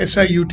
SIUT,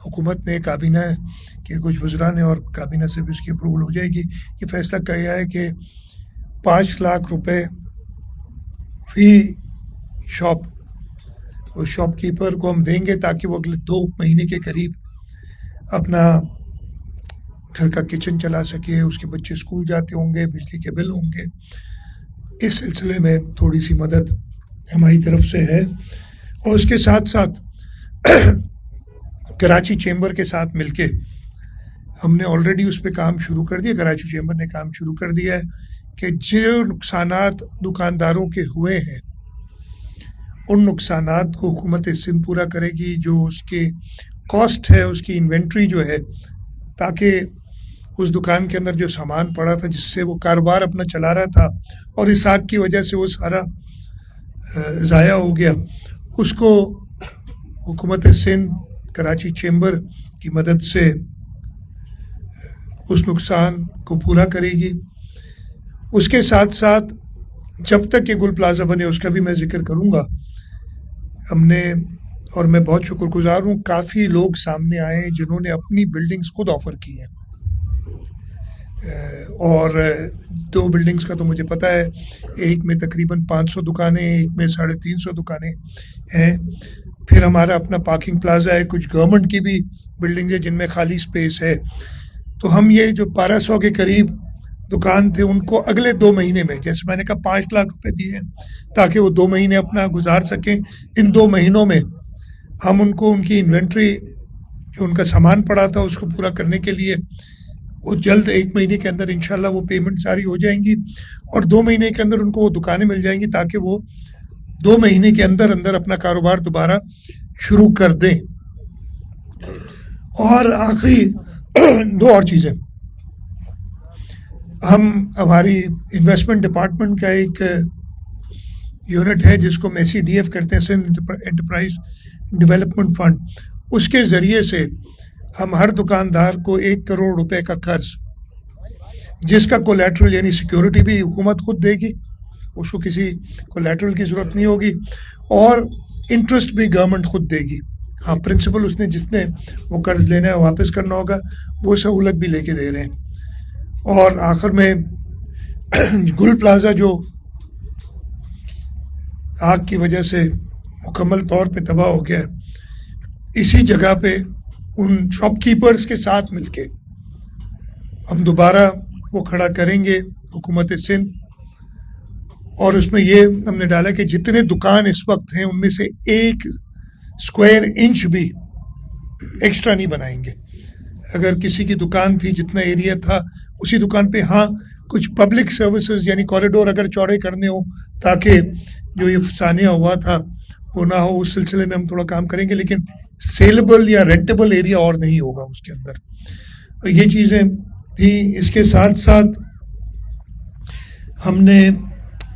حکومت نے کابینہ کے کچھ وزراء نے اور کابینہ سے بھی اس کی اپروول ہو جائے گی. یہ فیصلہ کیا ہے کہ 5 لاکھ روپے فی شاپ اس شاپ کیپر کو ہم دیں گے تاکہ وہ اگلے 2 مہینے کے قریب اپنا گھر کا کچن چلا سکے. اس کے بچے اسکول جاتے ہوں گے, بجلی کے بل ہوں گے. اس سلسلے میں تھوڑی سی مدد ہماری طرف سے ہے. اور اس کے ساتھ ساتھ کراچی چیمبر کے ساتھ مل کے ہم نے آلریڈی اس پہ کام شروع کر دیا. کراچی چیمبر نے کام شروع کر دیا ہے کہ جو نقصانات دکانداروں کے ہوئے ہیں ان نقصانات کو حکومت سندھ پورا کرے گی. جو اس کے کاسٹ ہے, اس کی انوینٹری جو ہے, تاکہ اس دکان کے اندر جو سامان پڑا تھا جس سے وہ کاروبار اپنا چلا رہا تھا اور اس آگ کی وجہ سے وہ سارا ضائع ہو گیا, اس کو حکومت سندھ کراچی چیمبر کی مدد سے اس نقصان کو پورا کرے گی. اس کے ساتھ ساتھ جب تک یہ گل پلازا بنے, اس کا بھی میں ذکر کروں گا, ہم نے, اور میں بہت شکر گزار ہوں, کافی لوگ سامنے آئے ہیں جنہوں نے اپنی بلڈنگز خود آفر کی ہیں. اور 2 بلڈنگز کا تو مجھے پتہ ہے, ایک میں تقریباً 500 دکانیں, ایک میں 350 دکانیں ہیں. پھر ہمارا اپنا پارکنگ پلازا ہے, کچھ گورنمنٹ کی بھی بلڈنگز ہیں جن میں خالی سپیس ہے. تو ہم یہ جو 1200 کے قریب دکان تھے ان کو اگلے 2 مہینے میں, جیسے میں نے کہا 5 لاکھ روپے دیے ہیں تاکہ وہ 2 مہینے اپنا گزار سکیں. ان 2 مہینوں میں ہم ان کو ان کی انوینٹری جو ان کا سامان پڑا تھا اس کو پورا کرنے کے لیے وہ جلد 1 مہینے کے اندر انشاءاللہ وہ پیمنٹ ساری ہو جائیں گی, اور 2 مہینے کے اندر ان کو وہ دکانیں مل جائیں گی تاکہ وہ 2 مہینے کے اندر اندر اپنا کاروبار دوبارہ شروع کر دیں. اور آخری 2 اور چیزیں, ہماری انویسٹمنٹ ڈپارٹمنٹ کا ایک یونٹ ہے جس کو میسی ڈی ایف کرتے ہیں, سندھ انٹرپرائز ڈیولپمنٹ فنڈ. اس کے ذریعے سے ہم ہر دکاندار کو 1 کروڑ روپے کا قرض, جس کا کولیٹرل یعنی سیکیورٹی بھی حکومت خود دے گی, اس کو کسی کولیٹرل کی ضرورت نہیں ہوگی, اور انٹرسٹ بھی گورنمنٹ خود دے گی. ہاں, پرنسپل اس نے جس نے وہ قرض لینا ہے واپس کرنا ہوگا, وہ سہولت بھی لے کے دے رہے ہیں. اور آخر میں گل پلازا جو آگ کی وجہ سے مکمل طور پہ تباہ ہو گیا ہے, اسی جگہ پہ ان شاپ کیپرز کے ساتھ مل کے ہم دوبارہ وہ کھڑا کریں گے حکومت سندھ. اور اس میں یہ ہم نے ڈالا کہ جتنے دکان اس وقت ہیں ان میں سے 1 اسکوائر انچ بھی ایکسٹرا نہیں بنائیں گے. اگر کسی کی دکان تھی, جتنا ایریا تھا اسی دکان پہ, ہاں کچھ پبلک سروسز یعنی کوریڈور اگر چوڑے کرنے ہوں تاکہ جو یہ سانحہ ہوا تھا وہ نہ ہو, اس سلسلے میں ہم تھوڑا کام کریں گے, لیکن سیلبل یا رینٹیبل ایریا اور نہیں ہوگا اس کے اندر. یہ چیزیں تھیں. اس کے ساتھ ساتھ ہم نے,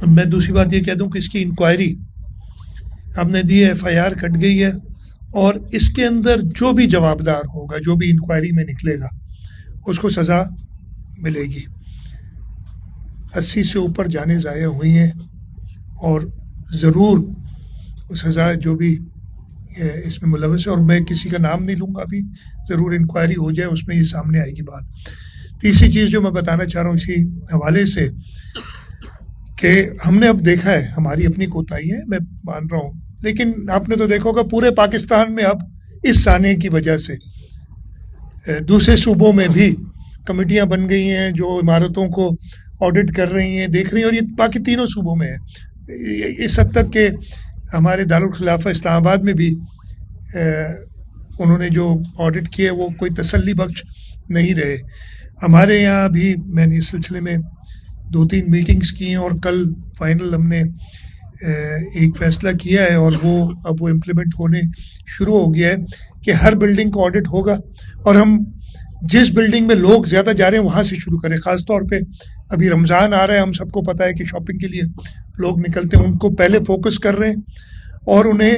میں دوسری بات یہ کہہ دوں کہ اس کی انکوائری ہم نے دی ہے, FIR کٹ گئی ہے, اور اس کے اندر جو بھی جوابدار ہوگا, جو بھی انکوائری میں نکلے گا, اس کو سزا ملے گی. 80 سے اوپر جانیں ضائع ہوئی ہیں, اور ضرور سزا جو بھی اس میں ملوث ہے, اور میں کسی کا نام نہیں لوں گا ابھی, ضرور انکوائری ہو جائے, اس میں یہ سامنے آئے گی بات. تیسری چیز جو میں بتانا چاہ رہا ہوں اسی حوالے سے, کہ ہم نے اب دیکھا ہے, ہماری اپنی کوتاہی ہے میں مان رہا ہوں, لیکن آپ نے تو دیکھا ہوگا پورے پاکستان میں اب اس سانحے کی وجہ سے دوسرے صوبوں میں بھی کمیٹیاں بن گئی ہیں جو عمارتوں کو آڈٹ کر رہی ہیں, دیکھ رہی ہیں, اور یہ باقی تینوں صوبوں میں ہے. اس حد تک کہ ہمارے دارالخلافہ اسلام آباد میں بھی انہوں نے جو آڈٹ کیے وہ کوئی تسلی بخش نہیں رہے. ہمارے یہاں بھی میں نے اس سلسلے میں 2-3 میٹنگز کی ہیں, اور کل فائنل ہم نے ایک فیصلہ کیا ہے, اور وہ اب وہ امپلیمنٹ ہونے شروع ہو گیا ہے کہ ہر بلڈنگ کو آڈٹ ہوگا, اور ہم جس بلڈنگ میں لوگ زیادہ جا رہے ہیں وہاں سے شروع کریں. خاص طور پہ ابھی رمضان آ رہا ہے, ہم سب کو پتہ ہے کہ شاپنگ کے لیے لوگ نکلتے ہیں, ان کو پہلے فوکس کر رہے ہیں اور انہیں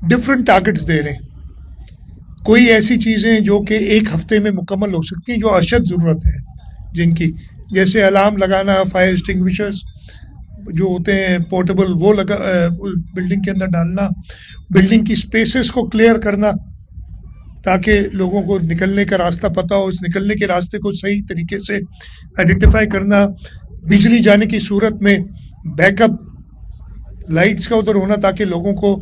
ڈفرینٹ ٹارگٹس دے رہے ہیں. کوئی ایسی چیزیں جو کہ 1 ہفتے میں مکمل ہو سکتی ہیں, جو اشد ضرورت ہے جن کی, جیسے الارم لگانا, فائر ایکسٹنگوشرز جو ہوتے ہیں پورٹیبل وہ بلڈنگ کے اندر ڈالنا, بلڈنگ کی سپیسز کو کلیئر کرنا, تاکہ لوگوں کو نکلنے کا راستہ پتہ ہو. اس نکلنے کے راستے کو صحیح طریقے سے آئیڈینٹیفائی کرنا, بجلی جانے کی صورت میں بیک اپ لائٹس کا ادھر ہونا تاکہ لوگوں کو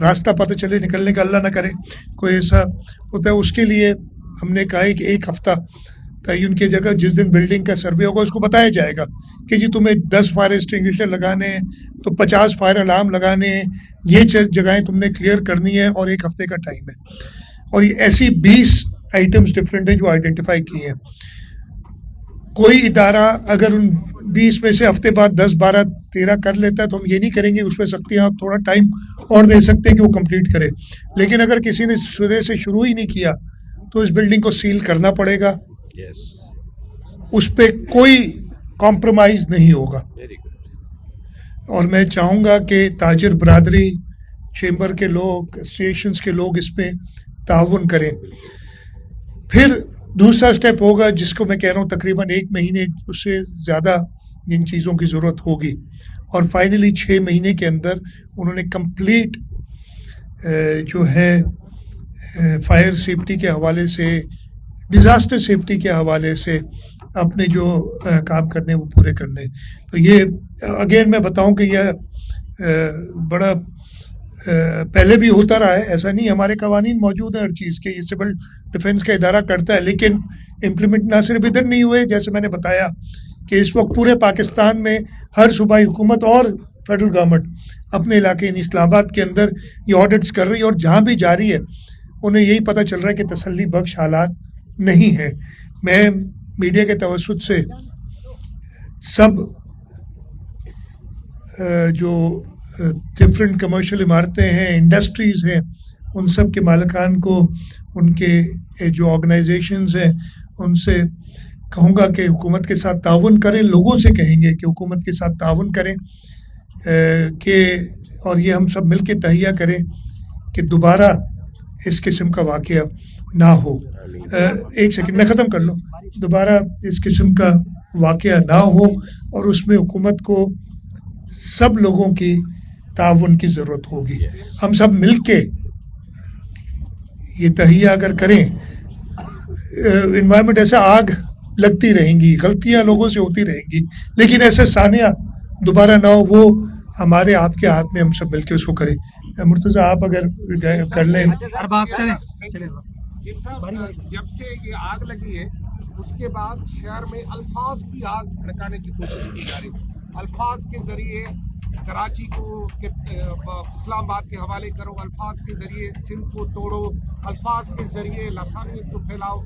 راستہ پتہ چلے نکلنے کا, اللہ نہ کرے کوئی ایسا ہوتا ہے. اس کے لیے ہم نے کہا ہے کہ 1 ہفتہ تعین کی جگہ جس دن بلڈنگ کا سروے ہوگا اس کو بتایا جائے گا کہ جی تمہیں 10 فائر ایکسٹنگوشر لگانے ہیں تو 50 فائر الارم لگانے ہیں, یہ جگہیں تم نے کلیئر کرنی ہے اور 1 ہفتے کا ٹائم ہے. اور یہ ایسی 20 آئٹمس ڈفرینٹ ہیں جو آئیڈینٹیفائی کی ہیں. کوئی ادارہ اگر ان 20 میں سے ہفتے بعد 10 12 13 کر لیتا ہے تو ہم یہ نہیں کریں گے, اس پہ سختیاں تھوڑا ٹائم اور دے سکتے ہیں کہ وہ کمپلیٹ کرے. لیکن اگر کسی نے سرے سے شروع ہی نہیں کیا تو اس بلڈنگ کو سیل کرنا پڑے گا, اس پہ کوئی کمپرومائز نہیں ہوگا. اور میں چاہوں گا کہ تاجر برادری, چیمبر کے لوگ, اسٹیشنز کے لوگ اس پہ تعاون کریں. پھر دوسرا سٹیپ ہوگا جس کو میں کہہ رہا ہوں تقریباً 1 مہینے اس سے زیادہ ان چیزوں کی ضرورت ہوگی, اور فائنلی 6 مہینے کے اندر انہوں نے کمپلیٹ جو ہے فائر سیفٹی کے حوالے سے, ڈیزاسٹر سیفٹی کے حوالے سے اپنے جو کام کرنے وہ پورے کرنے. تو یہ اگین میں بتاؤں کہ یہ بڑا پہلے بھی ہوتا رہا ہے, ایسا نہیں, ہمارے قوانین موجود ہیں ہر چیز کے, یہ سول ڈیفنس کا ادارہ کرتا ہے, لیکن امپلیمنٹ نہ صرف ادھر نہیں ہوئے. جیسے میں نے بتایا کہ اس وقت پورے پاکستان میں ہر صوبائی حکومت اور فیڈرل گورنمنٹ اپنے علاقے یعنی اسلام آباد کے اندر یہ آڈٹس کر رہی ہے, اور جہاں بھی جاری ہے انہیں یہی پتہ چل رہا ہے کہ تسلی بخش حالات نہیں ہیں. میں میڈیا کے توسط سے سب جو ڈفرینٹ کمرشل عمارتیں ہیں, انڈسٹریز ہیں, ان سب کے مالکان کو, ان کے جو آرگنائزیشنز ہیں ان سے کہوں گا کہ حکومت کے ساتھ تعاون کریں. لوگوں سے کہیں گے کہ حکومت کے ساتھ تعاون کریں کہ اور یہ ہم سب مل کے تہیہ کریں کہ دوبارہ اس قسم کا واقعہ نہ ہو. 1 سیکنڈ میں ختم کر لوں. دوبارہ اس قسم کا واقعہ نہ ہو, اور اس میں حکومت کو سب لوگوں کی تعاون کی ضرورت ہوگی. ہم سب مل کے یہ تہیہ اگر کریں, انوائرمنٹ ایسا آگ لگتی رہیں گی, غلطیاں لوگوں سے ہوتی رہیں گی, لیکن ایسے ثانیہ دوبارہ نہ ہو, وہ ہمارے آپ کے ہاتھ میں, ہم سب مل کے اس کو کریں. مرتضیٰ آپ اگر کر لیں. جب سے یہ آگ لگی ہے اس کے بعد شہر میں الفاظ کی آگ بھڑکانے کی کوشش کی جا رہی ہے. الفاظ کے ذریعے کراچی کو اسلام آباد کے حوالے کرو, الفاظ کے ذریعے سندھ کو توڑو, الفاظ کے ذریعے لسانیت کو پھیلاؤ.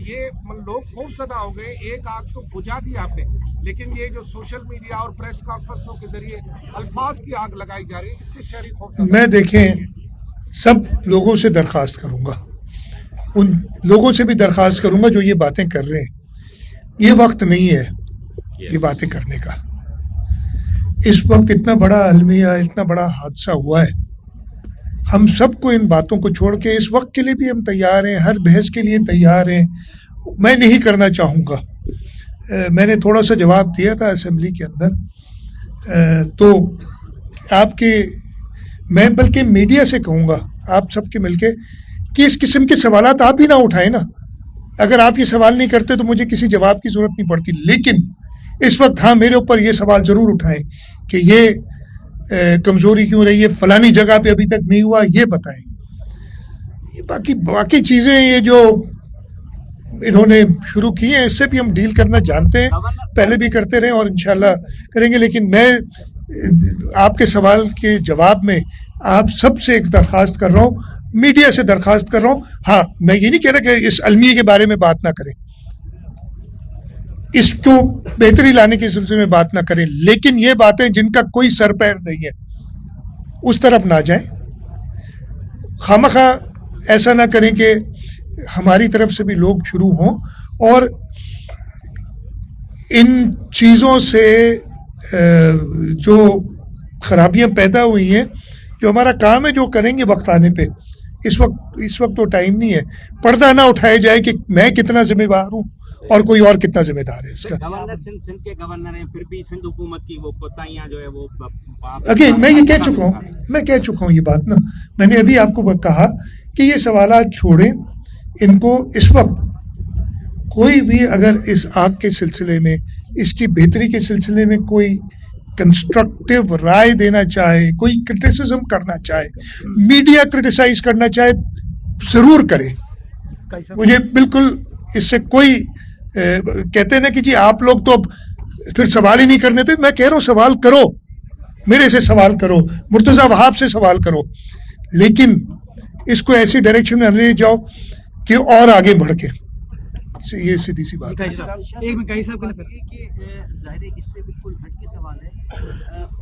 یہ لوگ خوف زدہ ہو گئے. ایک آگ تو بجھا دی آپ نے, لیکن یہ جو سوشل میڈیا اور پریس کانفرنسوں کے ذریعے الفاظ کی آگ لگائی جا رہی ہے, اس سے شہری خوف زدہ. میں دیکھیں سب لوگوں سے درخواست کروں گا, ان لوگوں سے بھی درخواست کروں گا جو یہ باتیں کر رہے ہیں, یہ وقت نہیں ہے یہ باتیں کرنے کا. اس وقت اتنا بڑا المیہ, اتنا بڑا حادثہ ہوا ہے, ہم سب کو ان باتوں کو چھوڑ کے اس وقت کے لیے بھی ہم تیار ہیں, ہر بحث کے لیے تیار ہیں. میں نہیں کرنا چاہوں گا. میں نے تھوڑا سا جواب دیا تھا اسمبلی کے اندر, تو آپ کے میں بلکہ میڈیا سے کہوں گا آپ سب کے مل کے کہ اس قسم کے سوالات آپ ہی نہ اٹھائیں نا. اگر آپ یہ سوال نہیں کرتے تو مجھے کسی جواب کی ضرورت نہیں پڑتی. لیکن اس وقت ہاں میرے اوپر یہ سوال ضرور اٹھائیں کہ یہ کمزوری کیوں رہی ہے, فلانی جگہ پہ ابھی تک نہیں ہوا, یہ بتائیں. یہ باقی چیزیں یہ جو انہوں نے شروع کی ہیں اس سے بھی ہم ڈیل کرنا جانتے ہیں, پہلے بھی کرتے رہے اور انشاءاللہ کریں گے. لیکن میں آپ کے سوال کے جواب میں آپ سب سے ایک درخواست کر رہا ہوں, میڈیا سے درخواست کر رہا ہوں. ہاں میں یہ نہیں کہہ رہا کہ اس المیہ کے بارے میں بات نہ کریں, اس کو بہتری لانے کے سلسلے میں بات نہ کریں, لیکن یہ باتیں جن کا کوئی سر پیر نہیں ہے اس طرف نہ جائیں. خواہ ایسا نہ کریں کہ ہماری طرف سے بھی لوگ شروع ہوں اور ان چیزوں سے جو خرابیاں پیدا ہوئی ہیں, جو ہمارا کام ہے جو کریں گے وقت آنے پہ. اس وقت تو ٹائم نہیں ہے. پردہ نہ اٹھایا جائے کہ میں کتنا ذمہ دار ہوں اور کوئی اور کتنا ذمہ دار ہے اس کا. گورنر سندھ کے گورنر ہیں, پھر بھی سندھ حکومت کی وہ کوتاہیاں جو ہے وہ اگین میں یہ کہہ چکا ہوں یہ بات نا. میں نے ابھی آپ کو کہا کہ یہ سوالات چھوڑیں, ان کو اس وقت کوئی بھی اگر اس آگ کے سلسلے میں اس کی بہتری کے سلسلے میں کوئی کنسٹرکٹیو رائے دینا چاہے, کوئی کرٹیسزم کرنا چاہے, میڈیا کرٹیسائز کرنا چاہے, ضرور کرے. مجھے بالکل اس سے کوئی کہتے ہیں نا کہ جی آپ لوگ تو اب پھر سوال ہی نہیں کرنے تھے, میں کہہ رہا ہوں سوال کرو, میرے سے سوال کرو, مرتضیٰ وہاب سے سوال کرو, لیکن اس کو ایسی ڈائریکشن میں لے جاؤ کہ اور آگے بڑھ کے. یہ سیدھی سی بات ہے. ظاہر ہے اس سے بالکل ہٹ کے سوال ہے.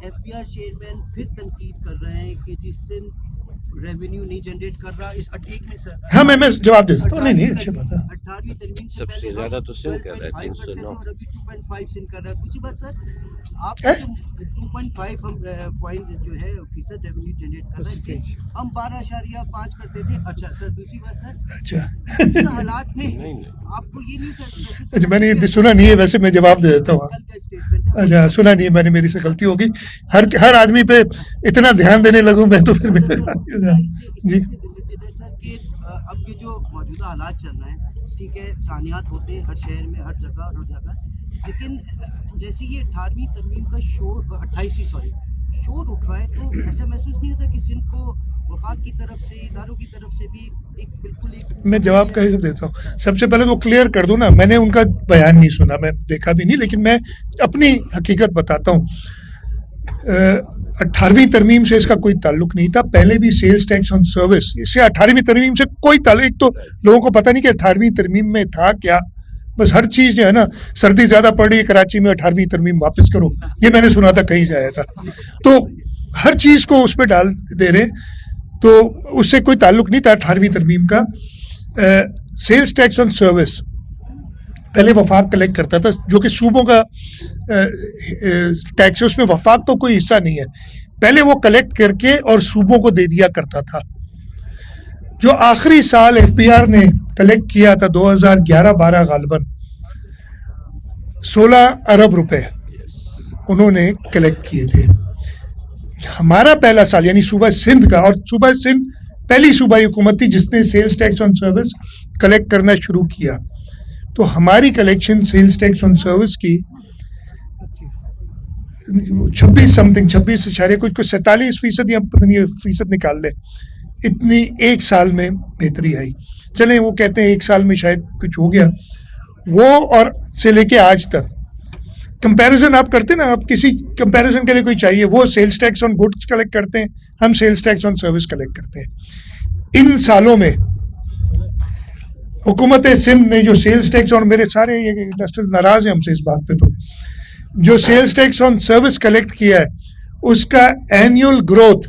ایف بی آر چیئرمین پھر تنقید کر رہے ہیں کہ جس سے ریونیو نہیں جنریٹ کر رہا. اس ٹھیک میں سر ہاں میں جواب دے دیتا ہوں. نہیں اچھی بات ہے. 18ویں ترمیم سے سب سے زیادہ تو سندھ کر رہا ہے 309 اور ابھی 2.5 سندھ کر رہا ہے. دوسری بات سر آپ 2.5 ہم پوائنٹ جو ہے فیصد ریونیو جنریٹ کر رہے ہیں, ہم 12.5 کرتے تھے. اچھا سر دوسری بات سر اچھا حالات میں آپ کو یہ نہیں کرتے. میں نے سنا نہیں ہے, ویسے میں جواب دے دیتا ہوں. اچھا سنا نہیں ہے میں نے, میری سے غلطی ہوگی. ہر آدمی پہ اتنا دھیان دینے لگوں میں تو پھر جی سر کہ اب کے جو موجودہ حالات چل رہے ہیں, ٹھیک ہے سانحات ہوتے ہیں ہر شہر میں ہر جگہ, لیکن جیسے یہ 18ویں ترمیم کا شور 28ویں شور اٹھ رہا ہے, تو ایسا محسوس نہیں ہوتا کہ سندھ کو وفاق کی طرف سے اداروں کی طرف سے بھی ایک بالکل ایک. میں جواب کیسے دیتا ہوں. سب سے پہلے وہ کلیئر کر دوں نا, میں نے ان کا بیان نہیں سنا, میں دیکھا بھی نہیں, لیکن میں اپنی حقیقت بتاتا ہوں. 18ویں ترمیم سے اس کا کوئی تعلق نہیں تھا. پہلے بھی سیلز ٹیکس آن سروس, اس سے 18ویں ترمیم سے کوئی تعلق. ایک تو لوگوں کو پتہ نہیں کہ 18ویں ترمیم میں تھا کیا, بس ہر چیز جو ہے نا, سردی زیادہ پڑ رہی ہے کراچی میں 18ویں ترمیم واپس کرو, یہ میں نے سنا تھا کہیں سے آیا تھا. تو ہر چیز کو اس پہ ڈال دے رہے, تو اس سے کوئی تعلق نہیں تھا 18ویں ترمیم کا. سیلز ٹیکس آن سروس پہلے وفاق کلیکٹ کرتا تھا, جو کہ صوبوں کا ٹیکس ہے, اس میں وفاق تو کوئی حصہ نہیں ہے. پہلے وہ کلیکٹ کر کے اور صوبوں کو دے دیا کرتا تھا. جو آخری سال ایف پی آر نے کلیکٹ کیا تھا 2011-12 غالباً 16 ارب روپے انہوں نے کلیکٹ کیے تھے. ہمارا پہلا سال یعنی صوبہ سندھ کا, اور صوبہ سندھ پہلی صوبائی حکومت تھی جس نے سیلز ٹیکس آن سروس کلیکٹ کرنا شروع کیا, تو ہماری کلیکشن سیلز ٹیکس آن سروس کی 46% یا پتہ نہیں فیصد نکال لے, اتنی ایک سال میں بہتری آئی. چلیں وہ کہتے ہیں ایک سال میں شاید کچھ ہو گیا, وہ اور سے لے کے آج تک کمپیریزن آپ کرتے نا, آپ کسی کمپیریزن کے لیے کوئی چاہیے, وہ سیلز ٹیکس آن گڈس کلیکٹ کرتے ہیں, ہم سیلز ٹیکس آن سروس کلیکٹ کرتے ہیں. ان سالوں میں حکومت سندھ نے جو سیلز ٹیکس, اور میرے سارے یہ انڈسٹریل ناراض ہیں ہم سے اس بات پہ, تو جو سیلز ٹیکس آن سروس کلیکٹ کیا ہے اس کا اینیول گروتھ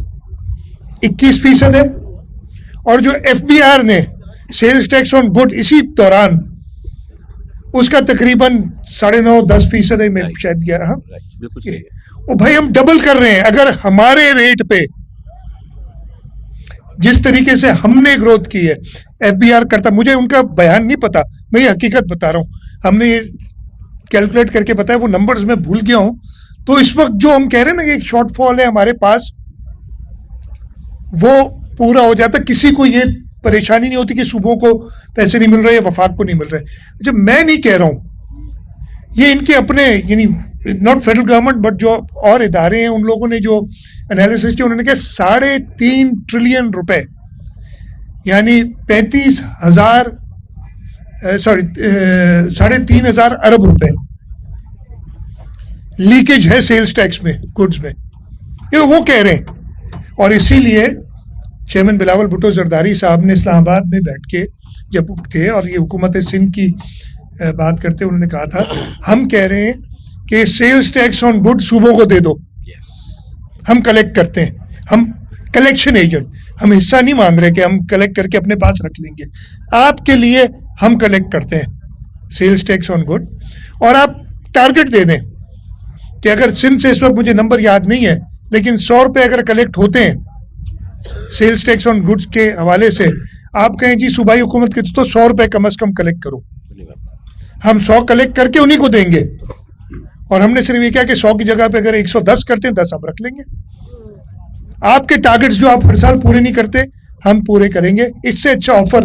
21% ہے, اور جو ایف بی آر نے سیلز ٹیکس آن گڈ اسی دوران اس کا تقریباً 9.5-10% ہے, میں شاید گیا رہا. وہ بھائی ہم ڈبل کر رہے ہیں. اگر ہمارے ریٹ پہ جس طریقے سے ہم نے گروتھ کی ہے ایف بی آر کرتا, مجھے ان کا بیان نہیں پتا, میں یہ حقیقت بتا رہا ہوں, ہم نے یہ کیلکولیٹ کر کے بتایا, وہ نمبرز میں بھول گیا ہوں. تو اس وقت جو ہم کہہ رہے ہیں نا ایک شارٹ فال ہے ہمارے پاس, وہ پورا ہو جاتا. کسی کو یہ پریشانی نہیں ہوتی کہ صوبوں کو پیسے نہیں مل رہے یا وفاق کو نہیں مل رہے. جب میں نہیں کہہ رہا ہوں, یہ ان کے اپنے یعنی ناٹ فیڈرل گورنمنٹ بٹ جو اور ادارے ہیں, ان لوگوں نے جو انالیسس کیا, انہوں نے کہا 3.5 ٹریلین روپے یعنی 3,500 ارب روپے لیکیج ہے سیلز ٹیکس میں, گڈز میں, یہ وہ کہہ رہے ہیں. اور اسی لیے چیئرمین بلاول بھٹو زرداری صاحب نے اسلام آباد میں بیٹھ کے جب تھے اور یہ حکومت سندھ کی بات کرتے, انہوں نے کہا تھا ہم کہہ رہے ہیں کہ سیلز ٹیکس آن گڈ صوبوں کو دے دو, ہم کلیکٹ کرتے ہیں, ہم کلیکشن ایجنٹ, ہم حصہ نہیں مانگ رہے کہ ہم کلیکٹ کر کے اپنے پاس رکھ لیں گے, آپ کے لیے ہم کلیکٹ کرتے ہیں سیلز ٹیکس آن گڈ. اور آپ ٹارگٹ دے دیں کہ اگر سندھ سے اس وقت مجھے نمبر یاد نہیں ہے, لیکن 100 روپے اگر کلیکٹ ہوتے ہیں سیلز ٹیکس آن گڈس کے حوالے سے, آپ کہیں جی صوبائی حکومت کے تو 100 روپے کم از کم کلیکٹ کرو, ہم 100 کلیکٹ کر کے انہیں کو دیں گے. اور ہم نے صرف یہ کہا کہ 100 کی جگہ پہ اگر 110 کرتے ہیں 10 ہم رکھ لیں گے. آپ کے ٹارگٹس جو آپ ہر سال پورے نہیں کرتے ہم پورے کریں گے. اس سے اچھا آفر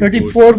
34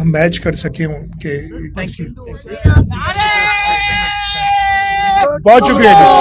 ہم میچ کر سکیں کہ بہت شکریہ جی.